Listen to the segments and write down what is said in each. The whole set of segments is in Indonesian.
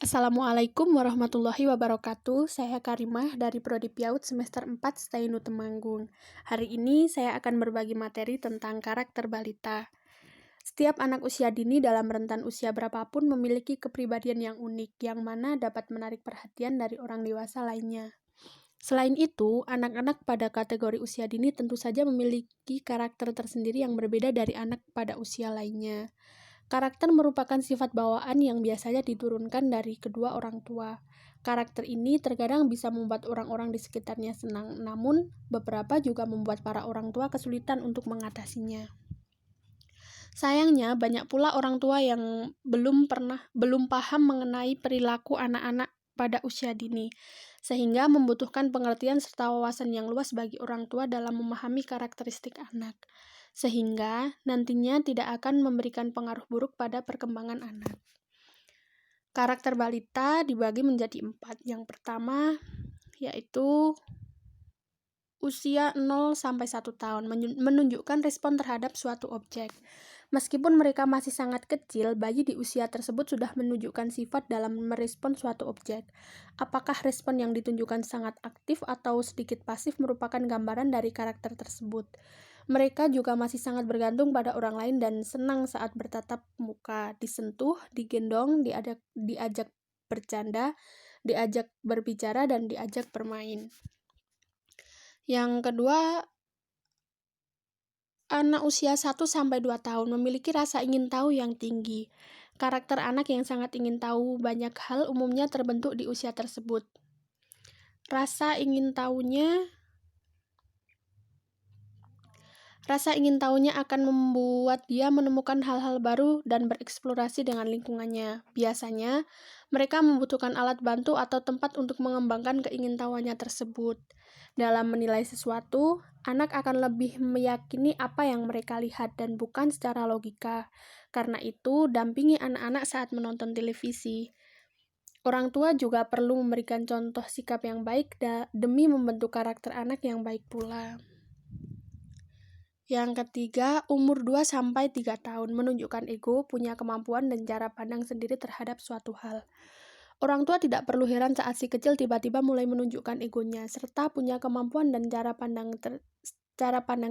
Assalamualaikum warahmatullahi wabarakatuh. Saya Karimah dari Prodi PIAUD semester 4 STAINU Temanggung. Hari ini saya akan berbagi materi tentang karakter balita. Setiap anak usia dini dalam rentan usia berapapun memiliki kepribadian yang unik, yang mana dapat menarik perhatian dari orang dewasa lainnya. Selain itu, anak-anak pada kategori usia dini tentu saja memiliki karakter tersendiri yang berbeda dari anak pada usia lainnya. Karakter merupakan sifat bawaan yang biasanya diturunkan dari kedua orang tua. Karakter ini terkadang bisa membuat orang-orang di sekitarnya senang, namun beberapa juga membuat para orang tua kesulitan untuk mengatasinya. Sayangnya, banyak pula orang tua yang belum paham mengenai perilaku anak-anak pada usia dini, sehingga membutuhkan pengertian serta wawasan yang luas bagi orang tua dalam memahami karakteristik anak, sehingga nantinya tidak akan memberikan pengaruh buruk pada perkembangan anak. Karakter balita dibagi menjadi 4. Yang pertama yaitu usia 0-1 tahun, menunjukkan respon terhadap suatu objek. Meskipun mereka masih sangat kecil, bayi di usia tersebut sudah menunjukkan sifat dalam merespon suatu objek. Apakah respon yang ditunjukkan sangat aktif atau sedikit pasif merupakan gambaran dari karakter tersebut. Mereka juga masih sangat bergantung pada orang lain dan senang saat bertatap muka, disentuh, digendong, diajak bercanda, diajak berbicara, dan diajak bermain. Yang kedua, anak usia 1-2 tahun memiliki rasa ingin tahu yang tinggi. Karakter anak yang sangat ingin tahu banyak hal umumnya terbentuk di usia tersebut. Rasa ingin tahunya akan membuat dia menemukan hal-hal baru dan bereksplorasi dengan lingkungannya. Biasanya, mereka membutuhkan alat bantu atau tempat untuk mengembangkan keingintahuannya tersebut. Dalam menilai sesuatu, anak akan lebih meyakini apa yang mereka lihat dan bukan secara logika. Karena itu, dampingi anak-anak saat menonton televisi. Orang tua juga perlu memberikan contoh sikap yang baik demi membentuk karakter anak yang baik pula. Yang ketiga, umur 2-3 tahun menunjukkan ego, punya kemampuan dan cara pandang sendiri terhadap suatu hal. Orang tua tidak perlu heran saat si kecil tiba-tiba mulai menunjukkan egonya, serta punya kemampuan dan cara pandang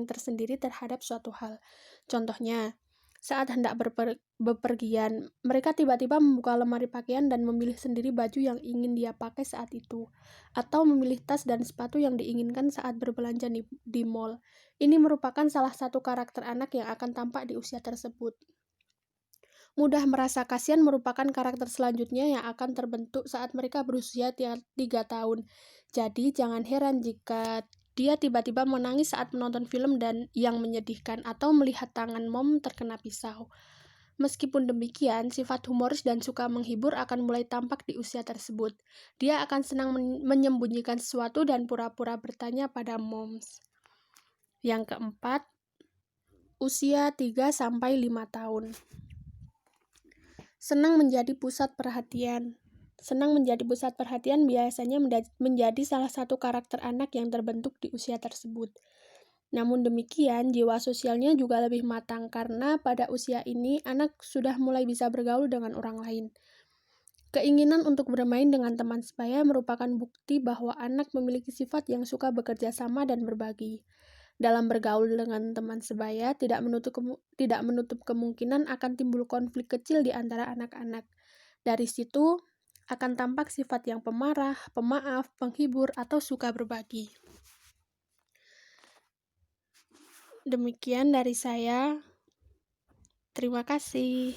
tersendiri terhadap suatu hal. Contohnya, saat hendak bepergian, mereka tiba-tiba membuka lemari pakaian dan memilih sendiri baju yang ingin dia pakai saat itu, atau memilih tas dan sepatu yang diinginkan saat berbelanja di mall. Ini merupakan salah satu karakter anak yang akan tampak di usia tersebut. Mudah merasa kasihan merupakan karakter selanjutnya yang akan terbentuk saat mereka berusia 3 tahun. Jadi, jangan heran jika dia tiba-tiba menangis saat menonton film dan yang menyedihkan atau melihat tangan mom terkena pisau. Meskipun demikian, sifat humoris dan suka menghibur akan mulai tampak di usia tersebut. Dia akan senang menyembunyikan sesuatu dan pura-pura bertanya pada moms. Yang keempat, usia 3-5 tahun. Senang menjadi pusat perhatian. Senang menjadi pusat perhatian biasanya menjadi salah satu karakter anak yang terbentuk di usia tersebut. Namun demikian, jiwa sosialnya juga lebih matang karena pada usia ini anak sudah mulai bisa bergaul dengan orang lain. Keinginan untuk bermain dengan teman sebaya merupakan bukti bahwa anak memiliki sifat yang suka bekerja sama dan berbagi. Dalam bergaul dengan teman sebaya, tidak menutup kemungkinan akan timbul konflik kecil di antara anak-anak. Dari situ akan tampak sifat yang pemarah, pemaaf, penghibur, atau suka berbagi. Demikian dari saya. Terima kasih.